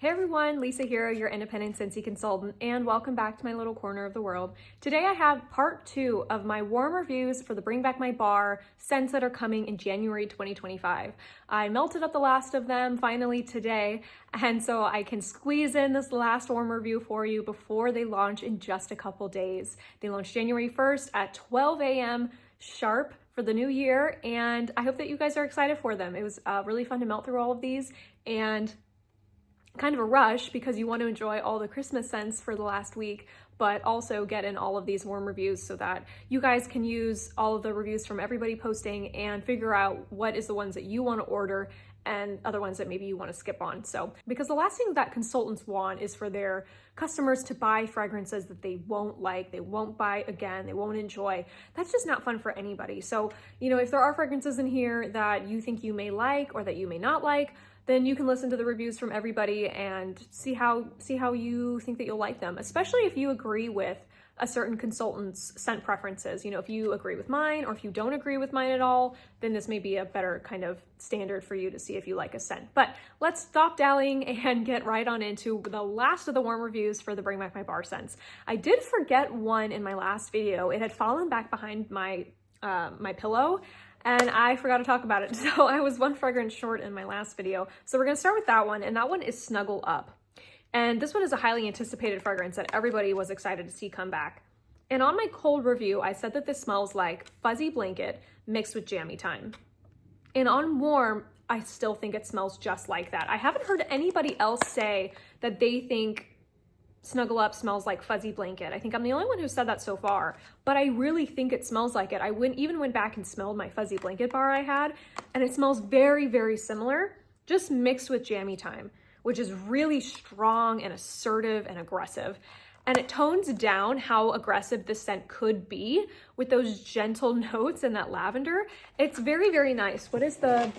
Hey everyone, Lisa here, your independent Scentsy consultant, and welcome back to my little corner of the world. Today I have part 2 of my warm reviews for the Bring Back My Bar scents that are coming in January 2025. I melted up the last of them finally today, and so I can squeeze in this last warm review for you before they launch in just a couple days. They launch January 1st at 12 a.m. sharp for the new year, and I hope that you guys are excited for them. It was really fun to melt through all of these, and kind of a rush because you want to enjoy all the Christmas scents for the last week, but also get in all of these warm reviews so that you guys can use all of the reviews from everybody posting and figure out what is the ones that you want to order and other ones that maybe you want to skip on. So, because the last thing that consultants want is for their customers to buy fragrances that they won't like, they won't buy again, they won't enjoy. That's just not fun for anybody. So, if there are fragrances in here that you think you may like or that you may not like, then you can listen to the reviews from everybody and see how you think that you'll like them, especially if you agree with a certain consultant's scent preferences. If you agree with mine or if you don't agree with mine at all, then this may be a better kind of standard for you to see if you like a scent. But let's stop dallying and get right on into the last of the warm reviews for the Bring Back My Bar scents. I did forget one in my last video. It had fallen back behind my pillow, and I forgot to talk about it. So I was one fragrance short in my last video. So we're gonna start with that one, and that one is Snuggle Up. And this one is a highly anticipated fragrance that everybody was excited to see come back. And on my cold review, I said that this smells like fuzzy blanket mixed with jammy time. And on warm, I still think it smells just like that. I haven't heard anybody else say that they think Snuggle Up smells like fuzzy blanket. I think I'm the only one who said that so far, but I really think it smells like it. I even went back and smelled my fuzzy blanket bar I had, and it smells very, very similar, just mixed with jammy time, which is really strong and assertive and aggressive. And it tones down how aggressive this scent could be with those gentle notes and that lavender. It's very, very nice. What is the...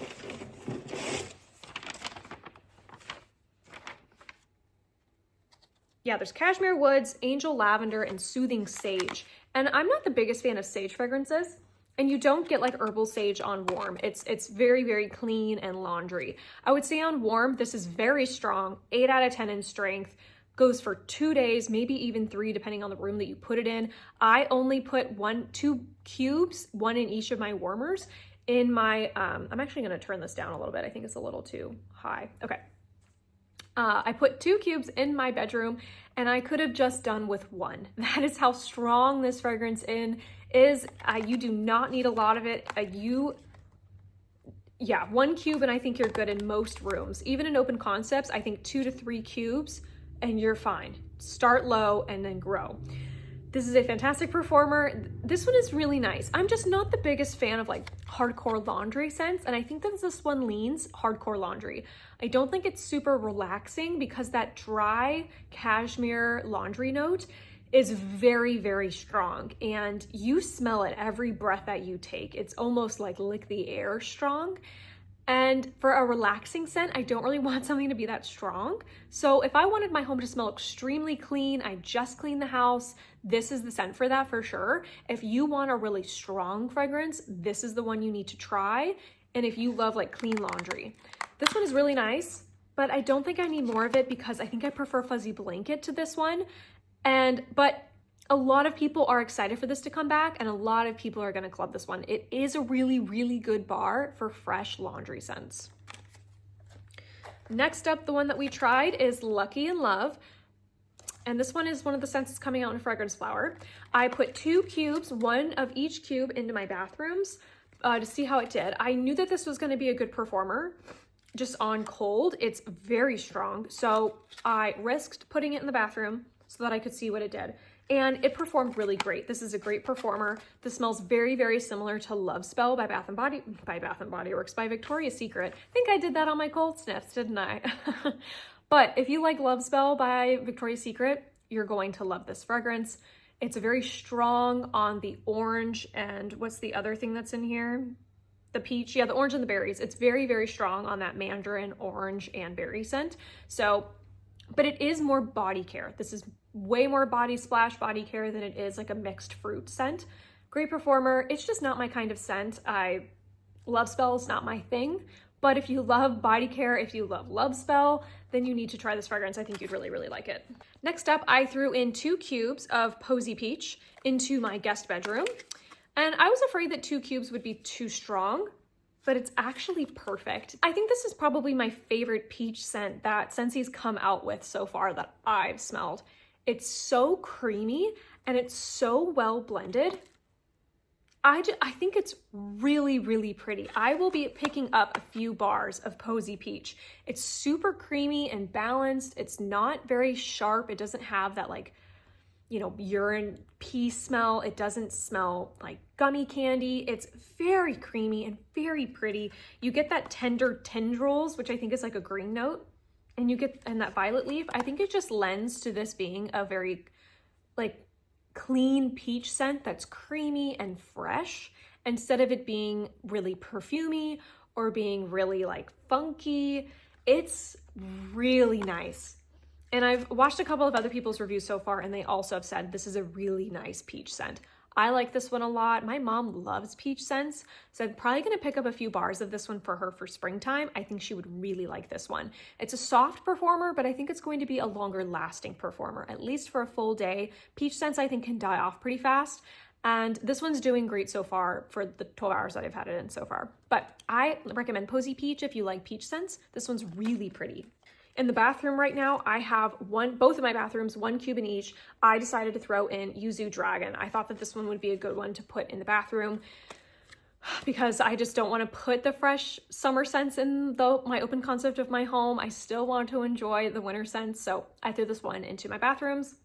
Yeah, there's cashmere woods, angel lavender, and soothing sage. And I'm not the biggest fan of sage fragrances, and you don't get like herbal sage on warm. It's very, very clean and laundry. I would say on warm, this is very strong, 8 out of 10 in strength, goes for 2 days, maybe even 3, depending on the room that you put it in. I only put 2 cubes, 1 in each of my warmers, in my, I'm actually gonna turn this down a little bit. I think it's a little too high. Okay. I put 2 cubes in my bedroom, and I could have just done with 1. That is how strong this fragrance is. You do not need a lot of it. 1 cube, and I think you're good in most rooms. Even in open concepts, I think 2 to 3 cubes, and you're fine. Start low and then grow. This is a fantastic performer. This one is really nice. I'm just not the biggest fan of like hardcore laundry scents, and I think that this one leans hardcore laundry. I don't think it's super relaxing because that dry cashmere laundry note is very, very strong, and you smell it every breath that you take. It's almost like lick the air strong. And for a relaxing scent, I don't really want something to be that strong. So if I wanted my home to smell extremely clean, I just cleaned the house, this is the scent for that for sure. If you want a really strong fragrance, this is the one you need to try. And if you love like clean laundry. This one is really nice, but I don't think I need more of it because I think I prefer Fuzzy Blanket to this one. But a lot of people are excited for this to come back, and a lot of people are gonna club this one. It is a really, really good bar for fresh laundry scents. Next up, the one that we tried is Lucky in Love. And this one is one of the scents that's coming out in Fragrance Flower. I put 2 cubes, 1 of each cube, into my bathrooms to see how it did. I knew that this was gonna be a good performer. Just on cold, it's very strong. So I risked putting it in the bathroom so that I could see what it did. And it performed really great. This is a great performer. This smells very, very similar to Love Spell by Bath & Body Works by Victoria's Secret. I think I did that on my cold sniffs, didn't I? But if you like Love Spell by Victoria's Secret, you're going to love this fragrance. It's very strong on the orange, and what's the other thing that's in here? The peach, yeah, the orange and the berries. It's very, very strong on that mandarin, orange, and berry scent. So, but it is more body care. This is way more body splash body care than it is like a mixed fruit scent. Great performer. It's just not my kind of scent. Love Spell is not my thing, But if you love body care, if you love Love Spell, then you need to try this fragrance. I think you'd really, really like it. Next up, I threw in 2 cubes of Posie Peach into my guest bedroom. And I was afraid that 2 cubes would be too strong, but it's actually perfect. I think this is probably my favorite peach scent that Scentsy's come out with so far that I've smelled. It's so creamy and it's so well blended. I think it's really, really pretty. I will be picking up a few bars of Posie Peach. It's super creamy and balanced. It's not very sharp. It doesn't have that like, you know, urine pee smell. It doesn't smell like gummy candy. It's very creamy and very pretty. You get that tender tendrils, which I think is like a green note, and you get, and that violet leaf. I think it just lends to this being a very like clean peach scent that's creamy and fresh, instead of it being really perfumey or being really like funky. It's really nice. And I've watched a couple of other people's reviews so far, and they also have said this is a really nice peach scent. I like this one a lot. My mom loves peach scents, so I'm probably gonna pick up a few bars of this one for her for springtime. I think she would really like this one. It's a soft performer, but I think it's going to be a longer lasting performer, at least for a full day. Peach scents I think can die off pretty fast, and this one's doing great so far for the 12 hours that I've had it in so far. But I recommend Posie Peach if you like peach scents. This one's really pretty. In the bathroom right now, I have both of my bathrooms, 1 cube in each. I decided to throw in Yuzu Dragon. I thought that this one would be a good one to put in the bathroom because I just don't want to put the fresh summer scents in my open concept of my home. I still want to enjoy the winter scents, so I threw this one into my bathrooms.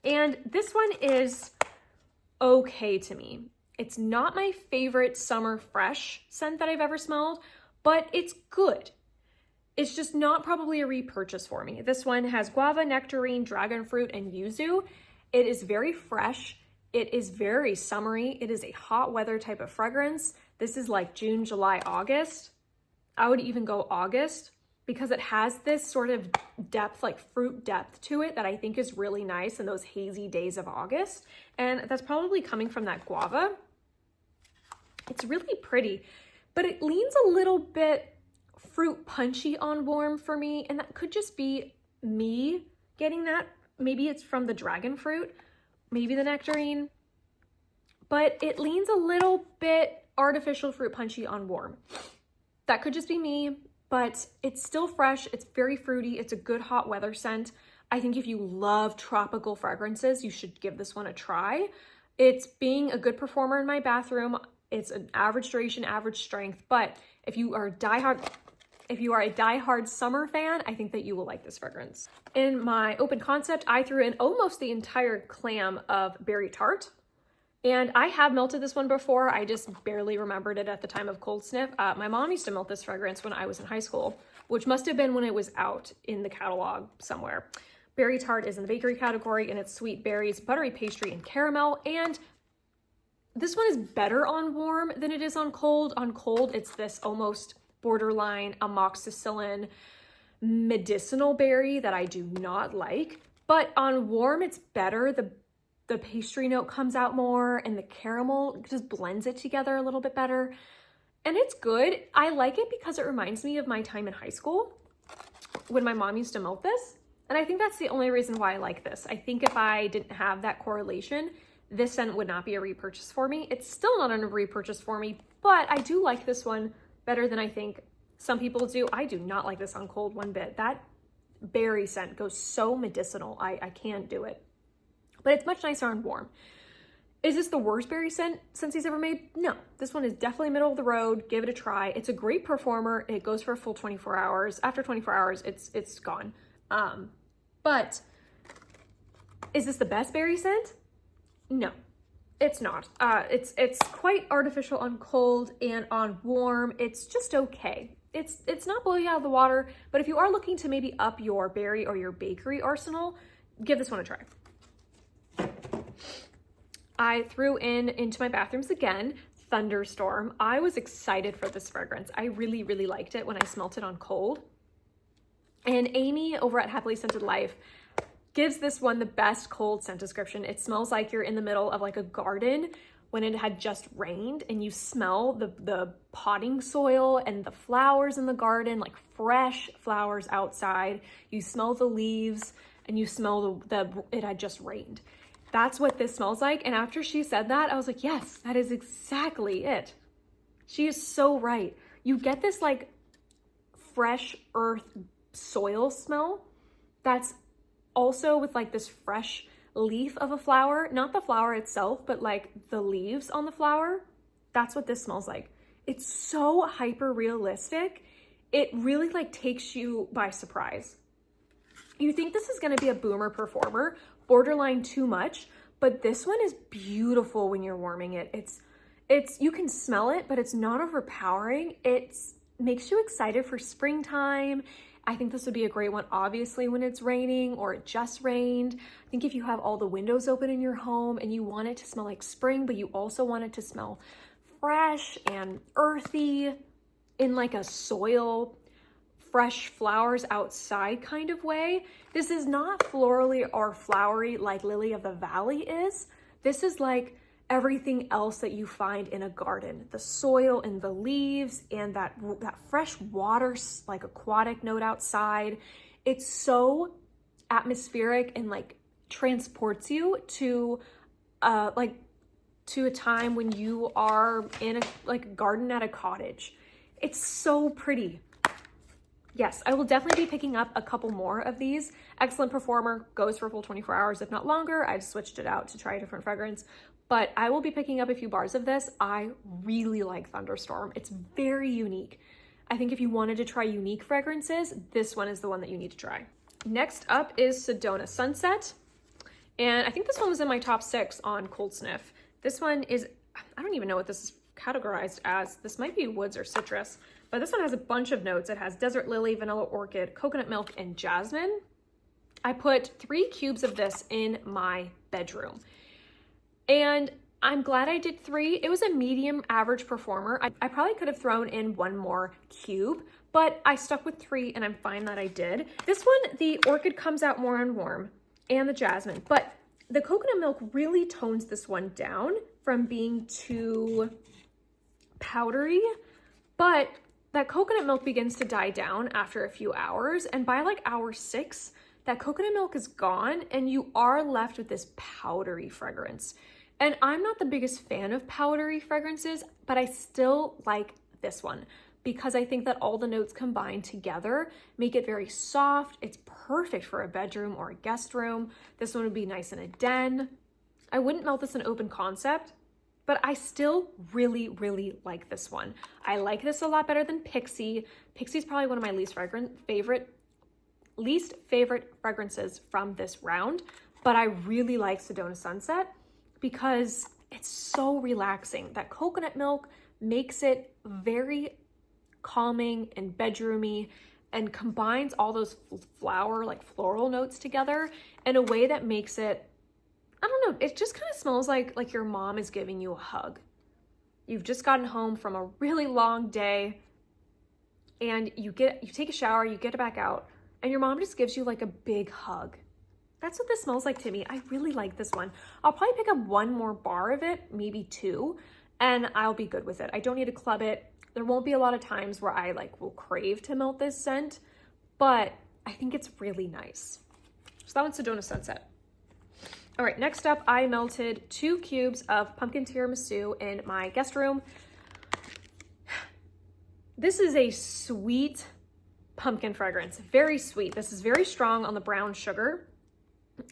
And this one is okay to me. It's not my favorite summer fresh scent that I've ever smelled, but it's good. It's just not probably a repurchase for me. This one has guava, nectarine, dragon fruit, and yuzu. It is very fresh. It is very summery. It is a hot weather type of fragrance. This is like June, July, August. I would even go August because it has this sort of depth, like fruit depth to it that I think is really nice in those hazy days of August. And that's probably coming from that guava. It's really pretty, but it leans a little bit fruit punchy on warm for me, and that could just be me getting that. Maybe it's from the dragon fruit, maybe the nectarine, but it leans a little bit artificial fruit punchy on warm. That could just be me, but it's still fresh. It's very fruity. It's a good hot weather scent. I think if you love tropical fragrances, you should give this one a try. It's being a good performer in my bathroom. It's an average duration, average strength, but if you are a diehard summer fan, I think that you will like this fragrance. In my open concept, I threw in almost the entire clam of berry tart. And I have melted this one before. I just barely remembered it at the time of cold sniff. My mom used to melt this fragrance when I was in high school, which must have been when it was out in the catalog somewhere. Berry tart is in the bakery category, and it's sweet berries, buttery pastry, and caramel. And this one is better on warm than it is on cold. On cold, it's this almost borderline amoxicillin medicinal berry that I do not like. But on warm, it's better. The pastry note comes out more, and the caramel just blends it together a little bit better. And it's good. I like it because it reminds me of my time in high school when my mom used to melt this. And I think that's the only reason why I like this. I think if I didn't have that correlation, this scent would not be a repurchase for me. It's still not a repurchase for me, but I do like this one better than I think some people do. I do not like this on cold one bit. That berry scent goes so medicinal. I can't do it. But it's much nicer on warm. Is this the worst berry scent Scentsy's ever made? No. This one is definitely middle of the road. Give it a try. It's a great performer. It goes for a full 24 hours. After 24 hours, it's gone. But is this the best berry scent? No, it's not. It's quite artificial on cold, and on warm, it's just okay. It's not blowing you out of the water, but if you are looking to maybe up your berry or your bakery arsenal, give this one a try. I threw into my bathrooms again, Thunderstorm. I was excited for this fragrance. I really, really liked it when I smelt it on cold. And Amy over at Happily Scented Life gives this one the best cold scent description. It smells like you're in the middle of like a garden when it had just rained and you smell the potting soil and the flowers in the garden, like fresh flowers outside. You smell the leaves and you smell it had just rained. That's what this smells like. And after she said that, I was like, yes, that is exactly it. She is so right. You get this like fresh earth soil smell that's also with like this fresh leaf of a flower, not the flower itself, but like the leaves on the flower. That's what this smells like. It's so hyper realistic. It really like takes you by surprise. You think this is going to be a boomer performer, borderline too much, but this one is beautiful when you're warming it. It's you can smell it, but it's not overpowering. It makes you excited for springtime. I think this would be a great one, obviously, when it's raining or it just rained. I think if you have all the windows open in your home and you want it to smell like spring, but you also want it to smell fresh and earthy in like a soil, fresh flowers outside kind of way. This is not florally or flowery like Lily of the Valley is. This is like everything else that you find in a garden, the soil and the leaves and that fresh water, like aquatic note outside. It's so atmospheric and like transports you to a time when you are in a garden at a cottage. It's so pretty. Yes, I will definitely be picking up a couple more of these. Excellent performer, goes for a full 24 hours, if not longer. I just switched it out to try a different fragrance. But I will be picking up a few bars of this. I really like Thunderstorm. It's very unique. I think if you wanted to try unique fragrances, this one is the one that you need to try. Next up is Sedona Sunset. And I think this one was in my top 6 on Cold Sniff. This one is, I don't even know what this is categorized as. This might be woods or citrus, but this one has a bunch of notes. It has desert lily, vanilla orchid, coconut milk, and jasmine. I put 3 cubes of this in my bedroom. And I'm glad I did 3. It was a medium average performer. I probably could have thrown in 1 more cube, but I stuck with 3 and I'm fine that I did. This one, the orchid comes out more on warm and the jasmine, but the coconut milk really tones this one down from being too powdery, but that coconut milk begins to die down after a few hours. And by like hour 6, that coconut milk is gone and you are left with this powdery fragrance. And I'm not the biggest fan of powdery fragrances, but I still like this one because I think that all the notes combined together make it very soft. It's perfect for a bedroom or a guest room. This one would be nice in a den. I wouldn't melt this in open concept, but I still really, really like this one. I like this a lot better than Pixie. Pixie's probably one of my least favorite fragrances from this round, but I really like Sedona Sunset because it's so relaxing. That coconut milk makes it very calming and bedroomy and combines all those flower, like floral notes together in a way that makes it, I don't know, it just kind of smells like your mom is giving you a hug. You've just gotten home from a really long day and you take a shower, you get back out, and your mom just gives you like a big hug. That's what this smells like to me. I really like this one. I'll probably pick up 1 more bar of it, maybe 2, and I'll be good with it. I don't need to club it. There won't be a lot of times where I will crave to melt this scent, but I think it's really nice. So that one's Sedona Sunset. All right, next up, I melted 2 cubes of pumpkin tiramisu in my guest room. This is a sweet pumpkin fragrance, very sweet. This is very strong on the brown sugar.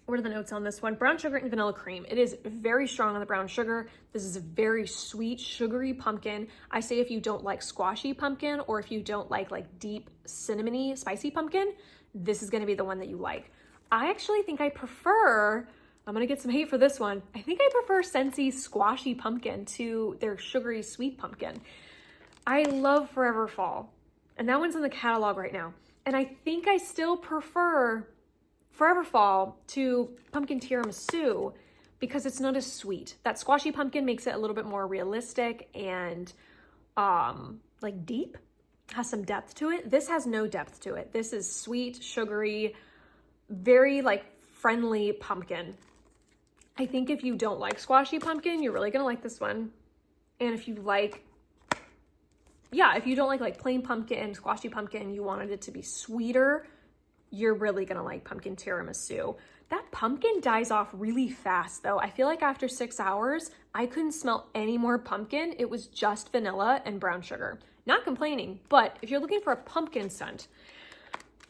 What are the notes on this one? Brown sugar and vanilla cream. It is very strong on the brown sugar. This is a very sweet, sugary pumpkin. I say if you don't like squashy pumpkin or if you don't like deep cinnamony, spicy pumpkin, this is gonna be the one that you like. I actually think I prefer, I'm gonna get some hate for this one, I think I prefer Scentsy's squashy pumpkin to their sugary sweet pumpkin. I love Forever Fall, and that one's in the catalog right now. And I think I still prefer Forever Fall to pumpkin tiramisu because it's not as sweet. That squashy pumpkin makes it a little bit more realistic and deep, has some depth to it. This has no depth to it. This is sweet, sugary, very friendly pumpkin. I think if you don't like squashy pumpkin, you're really gonna like this one. And if you like, yeah, if you don't like plain pumpkin, squashy pumpkin, you wanted it to be sweeter, you're really gonna like pumpkin tiramisu. That pumpkin dies off really fast though. I feel like after 6 hours, I couldn't smell any more pumpkin. It was just vanilla and brown sugar. Not complaining, but if you're looking for a pumpkin scent,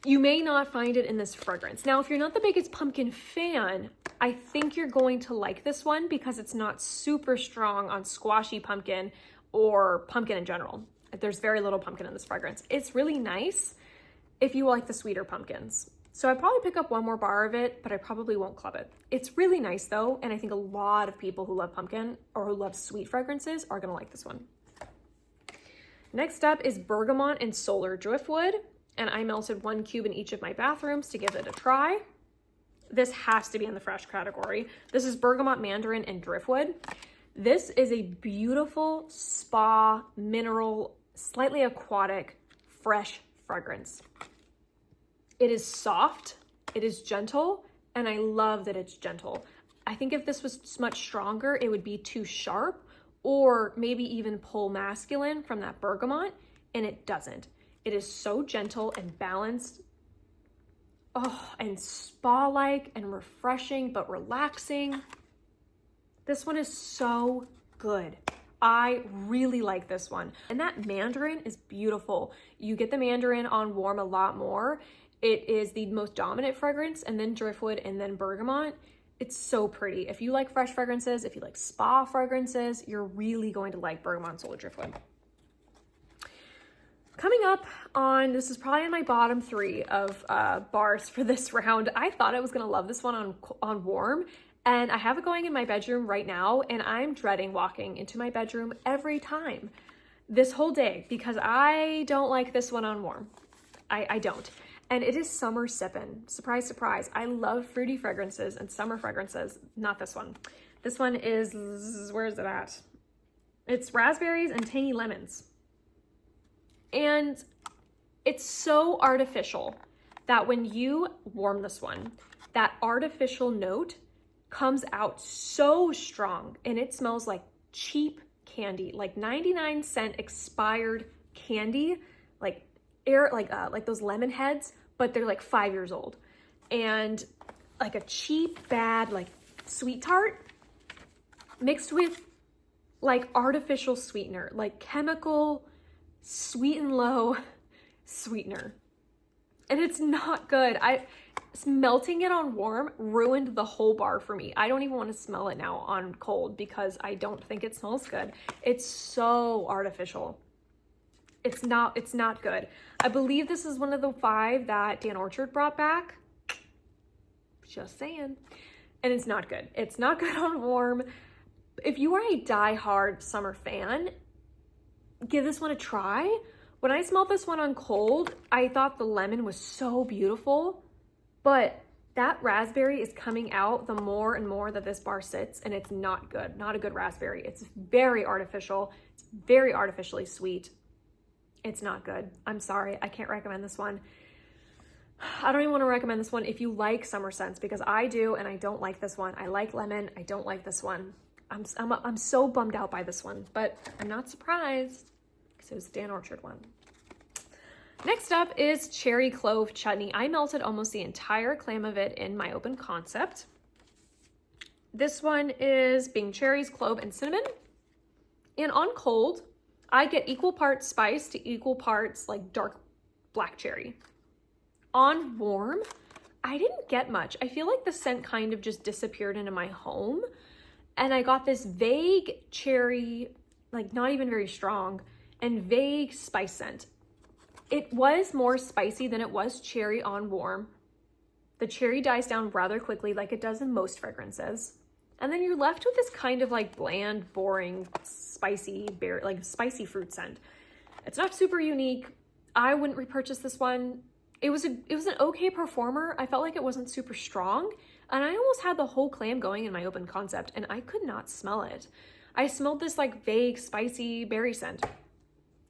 you may not find it in this fragrance. Now, if you're not the biggest pumpkin fan, I think you're going to like this one because it's not super strong on squashy pumpkin or pumpkin in general. There's very little pumpkin in this fragrance. It's really nice if you like the sweeter pumpkins. So I'd probably pick up one more bar of it, but I probably won't club it. It's really nice though, and I think a lot of people who love pumpkin or who love sweet fragrances are gonna like this one. Next up is Bergamot and Solar Driftwood, and I melted 1 cube in each of my bathrooms to give it a try. This has to be in the fresh category. This is Bergamot, Mandarin, and Driftwood. This is a beautiful spa, mineral, slightly aquatic, fresh fragrance. It is soft, it is gentle, and I love that it's gentle. I think if this was much stronger, it would be too sharp or maybe even pull masculine from that bergamot, and it doesn't. It is so gentle and balanced. Oh, and spa-like and refreshing, but relaxing. This one is so good. I really like this one. And that Mandarin is beautiful. You get the Mandarin on warm a lot more. It is the most dominant fragrance, and then Driftwood, and then Bergamot. It's so pretty. If you like fresh fragrances, if you like spa fragrances, you're really going to like Bergamot and Solar Driftwood. Coming up on, this is probably in my bottom 3 of bars for this round. I thought I was gonna love this one on warm, and I have it going in my bedroom right now, and I'm dreading walking into my bedroom every time this whole day because I don't like this one on warm. I don't. And it is Summer Sippin'. Surprise, surprise. I love fruity fragrances and summer fragrances. Not this one. This one is, where is it at? It's raspberries and tangy lemons. And it's so artificial that when you warm this one, that artificial note comes out so strong, and it smells like cheap candy, like 99-cent expired candy, like those lemon heads, but they're like 5 years old, and like a cheap, bad, like sweet tart mixed with like artificial sweetener, like chemical sweet and low sweetener. And it's not good. Melting it on warm ruined the whole bar for me. I don't even want to smell it now on cold because I don't think it smells good. It's so artificial. It's not good. I believe this is one of the 5 that Dan Orchard brought back. Just saying. And it's not good. It's not good on warm. If you are a die-hard summer fan, give this one a try. When I smelled this one on cold, I thought the lemon was so beautiful, but that raspberry is coming out the more and more that this bar sits, and it's not good. Not a good raspberry. It's very artificial. It's very artificially sweet. It's not good. I'm sorry. I can't recommend this one. I don't even want to recommend this one if you like summer scents, because I do, and I don't like this one. I like lemon. I don't like this one. I'm so bummed out by this one, but I'm not surprised because it was Dan Orchard one. Next up is Cherry Clove Chutney. I melted almost the entire clam of it in my open concept. This one is being cherries, clove, and cinnamon. And on cold, I get equal parts spice to equal parts like dark black cherry. On warm, I didn't get much. I feel like the scent kind of just disappeared into my home. And I got this vague cherry, like not even very strong, and vague spice scent. It was more spicy than it was cherry on warm. The cherry dies down rather quickly like it does in most fragrances. And then you're left with this kind of like bland, boring, spicy berry, like spicy fruit scent. It's not super unique. I wouldn't repurchase this one. It was an okay performer. I felt like it wasn't super strong. And I almost had the whole clam going in my open concept, and I could not smell it. I smelled this like vague, spicy berry scent.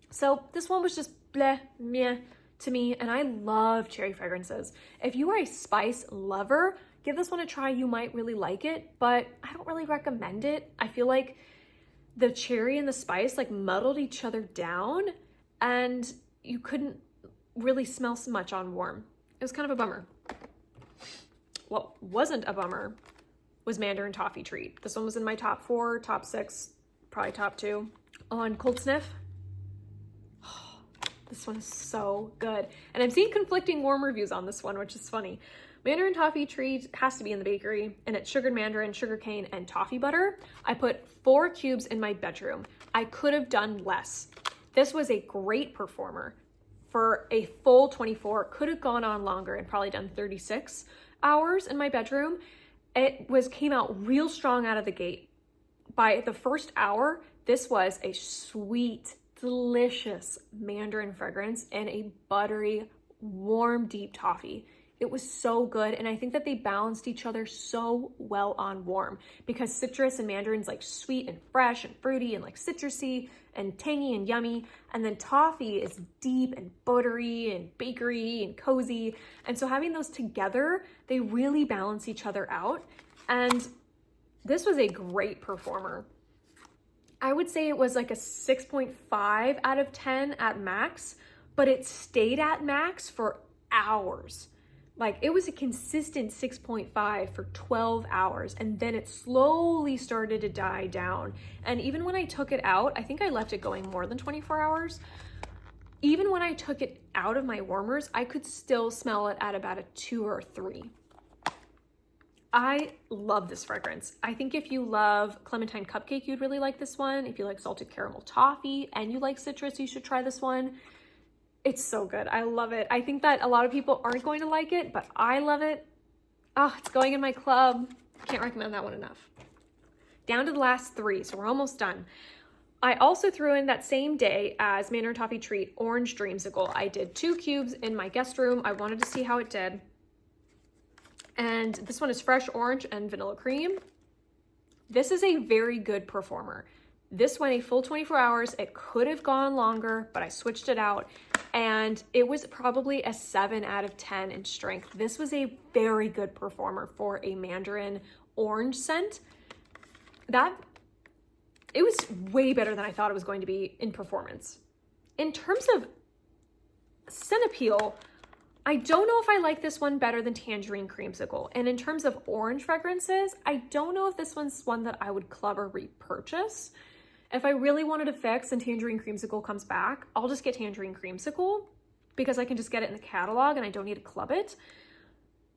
So this one was just bleh, meh to me, and I love cherry fragrances. If you are a spice lover, give this one a try. You might really like it, but I don't really recommend it. I feel like the cherry and the spice like muddled each other down and you couldn't really smell so much on warm. It was kind of a bummer. What wasn't a bummer was Mandarin Toffee Treat. This one was in my top 4, top 6, probably top 2. On cold sniff, oh, this one is so good. And I'm seeing conflicting warm reviews on this one, which is funny. Mandarin Toffee Treat has to be in the bakery, and it's sugared mandarin, sugar cane, and toffee butter. I put 4 cubes in my bedroom. I could have done less. This was a great performer for a full 24. Could have gone on longer and probably done 36 hours in my bedroom. It came out real strong out of the gate. By the first hour, this was a sweet, delicious mandarin fragrance and a buttery, warm, deep toffee. It was so good, and I think that they balanced each other so well on warm because citrus and mandarin's like sweet and fresh and fruity and like citrusy and tangy and yummy, and then toffee is deep and buttery and bakery and cozy, and so having those together, they really balance each other out, and this was a great performer. I would say it was like a 6.5 out of 10 at max, but it stayed at max for hours. Like it was a consistent 6.5 for 12 hours, and then it slowly started to die down. And even when I took it out, I think I left it going more than 24 hours. Even when I took it out of my warmers, I could still smell it at about a 2 or 3. I love this fragrance. I think if you love clementine cupcake, you'd really like this one. If you like salted caramel toffee and you like citrus, you should try this one. It's so good. I love it. I think that a lot of people aren't going to like it, but I love it. Oh, it's going in my club. Can't recommend that one enough. Down to the last 3, so we're almost done. I also threw in that same day as Mandarin Toffee Treat Orange Dreamsicle. I did 2 cubes in my guest room. I wanted to see how it did. And this one is fresh orange and vanilla cream. This is a very good performer. This went a full 24 hours. It could have gone longer, but I switched it out, and it was probably a 7 out of 10 in strength. This was a very good performer for a mandarin orange scent. It was way better than I thought it was going to be in performance. In terms of scent appeal, I don't know if I like this one better than Tangerine Creamsicle. And in terms of orange fragrances, I don't know if this one's one that I would club or repurchase. If I really wanted to fix and Tangerine Creamsicle comes back, I'll just get Tangerine Creamsicle because I can just get it in the catalog and I don't need to club it.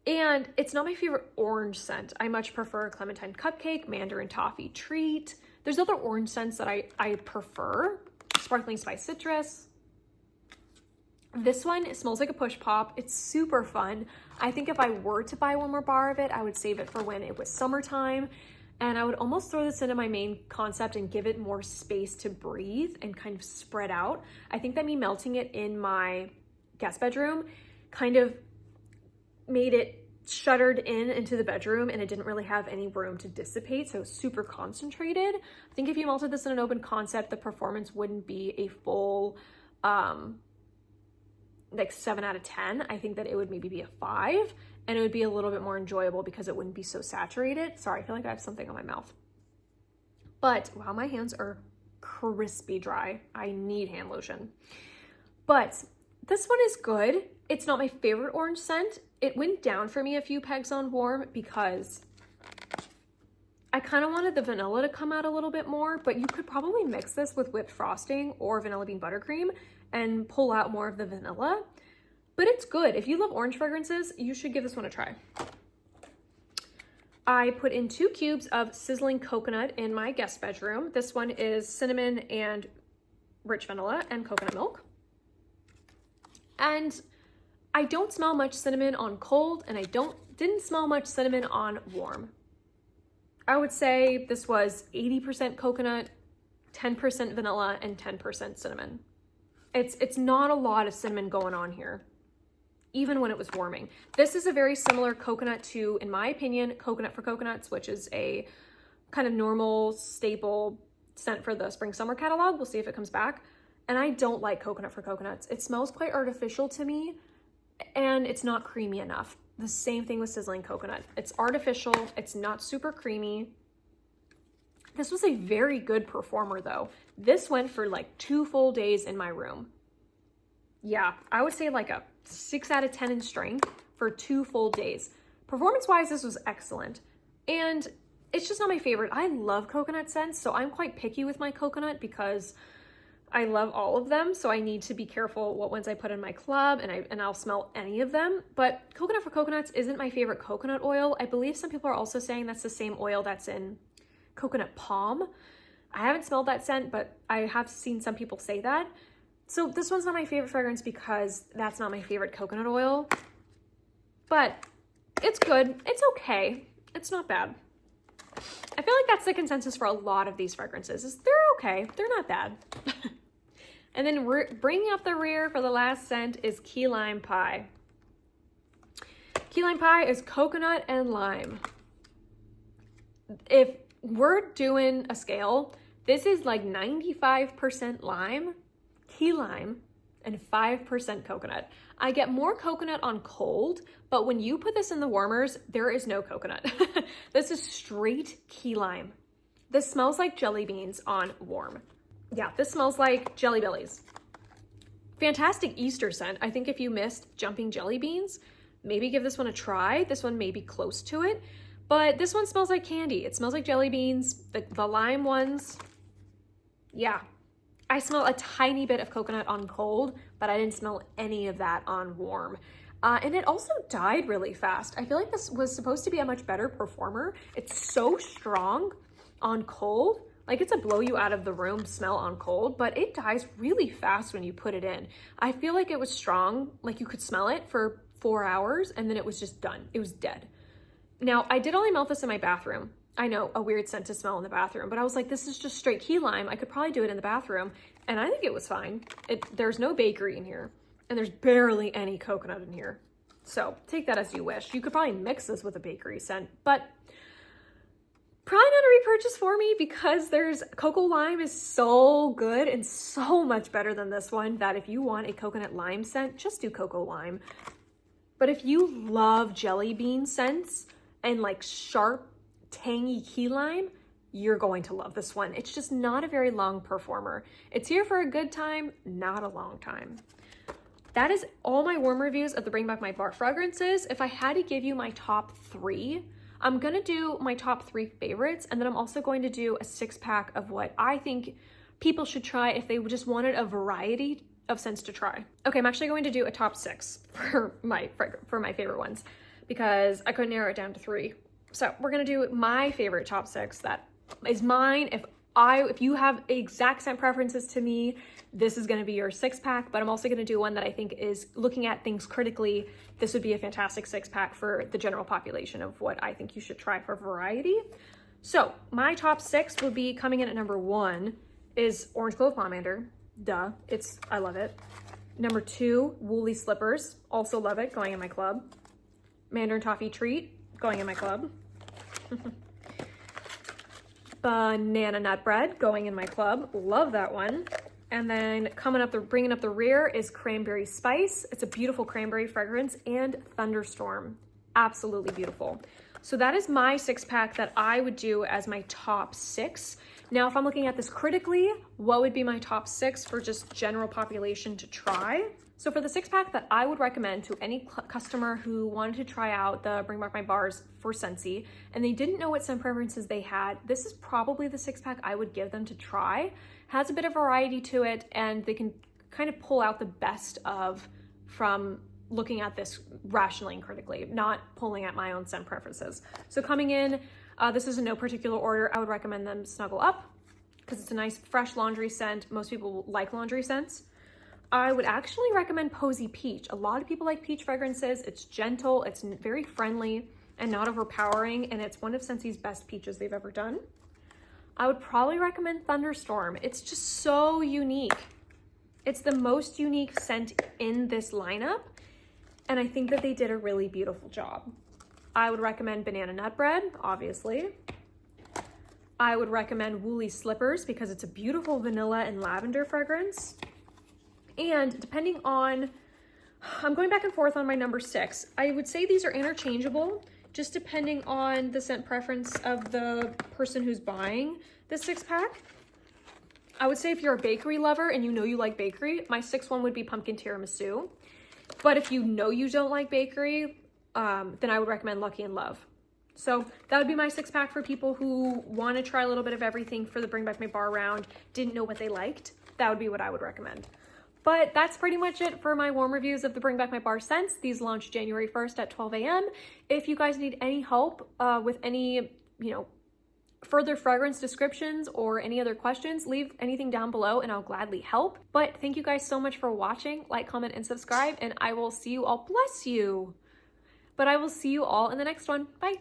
And it's not my favorite orange scent. I much prefer Clementine Cupcake, Mandarin Toffee Treat. There's other orange scents that I prefer. Sparkling Spice Citrus. This one, it smells like a push pop. It's super fun. I think if I were to buy one more bar of it, I would save it for when it was summertime. And I would almost throw this into my main concept and give it more space to breathe and kind of spread out. I think that me melting it in my guest bedroom kind of made it shuttered into the bedroom, and it didn't really have any room to dissipate, so it was super concentrated. I think if you melted this in an open concept, the performance wouldn't be a full like 7 out of 10. I think that it would maybe be a 5, and it would be a little bit more enjoyable because it wouldn't be so saturated. Sorry, I feel like I have something on my mouth. But wow, my hands are crispy dry. I need hand lotion. But this one is good. It's not my favorite orange scent. It went down for me a few pegs on warm because I kind of wanted the vanilla to come out a little bit more, but you could probably mix this with whipped frosting or vanilla bean buttercream and pull out more of the vanilla. But it's good. If you love orange fragrances, you should give this one a try. I put in 2 cubes of Sizzling Coconut in my guest bedroom. This one is cinnamon and rich vanilla and coconut milk. And I don't smell much cinnamon on cold, and I didn't smell much cinnamon on warm. I would say this was 80% coconut, 10% vanilla, and 10% cinnamon. It's not a lot of cinnamon going on here, even when it was warming. This is a very similar coconut to, in my opinion, Coconut for Coconuts, which is a kind of normal staple scent for the spring-summer catalog. We'll see if it comes back. And I don't like Coconut for Coconuts. It smells quite artificial to me, and it's not creamy enough. The same thing with Sizzling Coconut. It's artificial, it's not super creamy. This was a very good performer though. This went for like 2 full days in my room. Yeah, I would say like a 6 out of 10 in strength for 2 full days. Performance-wise, this was excellent. And it's just not my favorite. I love coconut scents, so I'm quite picky with my coconut because I love all of them. So I need to be careful what ones I put in my club, and I'll smell any of them. But Coconut for Coconuts isn't my favorite coconut oil. I believe some people are also saying that's the same oil that's in Coconut Palm. I haven't smelled that scent, but I have seen some people say that. So this one's not my favorite fragrance because that's not my favorite coconut oil. But it's good. It's okay. It's not bad. I feel like that's the consensus for a lot of these fragrances, is they're okay. They're not bad. And then bringing up the rear for the last scent is Key Lime Pie. Key Lime Pie is coconut and lime. If we're doing a scale, this is like 95% lime, key lime, and 5% coconut. I get more coconut on cold, but when you put this in the warmers, there is no coconut. This is straight key lime. This smells like jelly beans on warm. Yeah, this smells like Jelly Bellies. Fantastic Easter scent. I think if you missed jumping jelly beans, maybe give this one a try. This one may be close to it, but this one smells like candy. It smells like jelly beans. The lime ones, yeah. I smell a tiny bit of coconut on cold, but I didn't smell any of that on warm. And it also died really fast. I feel like this was supposed to be a much better performer. It's so strong on cold. Like, it's a blow you out of the room smell on cold, but it dies really fast when you put it in. I feel like it was strong, like you could smell it for 4 hours and then it was just done. It was dead. Now, I did only melt this in my bathroom. I know, a weird scent to smell in the bathroom, but I was like, this is just straight key lime. I could probably do it in the bathroom, and I think it was fine. There's no bakery in here, and there's barely any coconut in here. So take that as you wish. You could probably mix this with a bakery scent, but probably not a repurchase for me because Cocoa Lime is so good and so much better than this one that if you want a coconut lime scent, just do Cocoa Lime. But if you love jelly bean scents and like sharp, tangy key lime, you're going to love this one. It's just not a very long performer. It's here for a good time, not a long time. That is all my warm reviews of the Bring Back My Bar fragrances. If I had to give you my top 3, I'm gonna do my top 3 favorites, and then I'm also going to do a 6-pack of what I think people should try if they just wanted a variety of scents to try. Okay, I'm actually going to do a top 6 for my favorite ones because I couldn't narrow it down to 3. So we're gonna do my favorite top 6 that is mine. If you have exact scent preferences to me, this is gonna be your 6-pack, but I'm also gonna do one that I think is looking at things critically. This would be a fantastic 6-pack for the general population of what I think you should try for variety. So my top 6 would be coming in at number 1 is Orange Clove Pomander. Duh, I love it. Number 2, Woolly Slippers. Also love it, going in my club. Mandarin Toffee Treat, going in my club. Banana Nut Bread, going in my club. Love that one. And then bringing up the rear is Cranberry Spice. It's a beautiful cranberry fragrance, and Thunderstorm. Absolutely beautiful. So that is my 6-pack that I would do as my top 6. Now, if I'm looking at this critically, what would be my top 6 for just general population to try? So for the 6-pack that I would recommend to any customer who wanted to try out the Bring Back My Bars for Scentsy and they didn't know what scent preferences they had, this is probably the 6-pack I would give them to try. Has a bit of variety to it, and they can kind of pull out the best from looking at this rationally and critically, not pulling at my own scent preferences. So coming in, this is in no particular order. I would recommend them Snuggle Up because it's a nice fresh laundry scent. Most people like laundry scents. I would actually recommend Posie Peach. A lot of people like peach fragrances. It's gentle, it's very friendly and not overpowering, and it's one of Scentsy's best peaches they've ever done. I would probably recommend Thunderstorm. It's just so unique. It's the most unique scent in this lineup, and I think that they did a really beautiful job. I would recommend Banana Nut Bread, obviously. I would recommend Woolly Slippers because it's a beautiful vanilla and lavender fragrance. And depending on I'm going back and forth on my number 6. I would say these are interchangeable, just depending on the scent preference of the person who's buying the 6-pack. I would say if you're a bakery lover and you know you like bakery, my 6th one would be pumpkin tiramisu. But if you know you don't like bakery, then I would recommend Lucky and Love. So that would be my 6-pack for people who want to try a little bit of everything for the Bring Back My Bar round, didn't know what they liked. That would be what I would recommend. But that's pretty much it for my warm reviews of the Bring Back My Bar scents. These launched January 1st at 12 a.m. If you guys need any help with any, further fragrance descriptions or any other questions, leave anything down below and I'll gladly help. But thank you guys so much for watching. Like, comment, and subscribe, and I will see you all. Bless you. But I will see you all in the next one. Bye.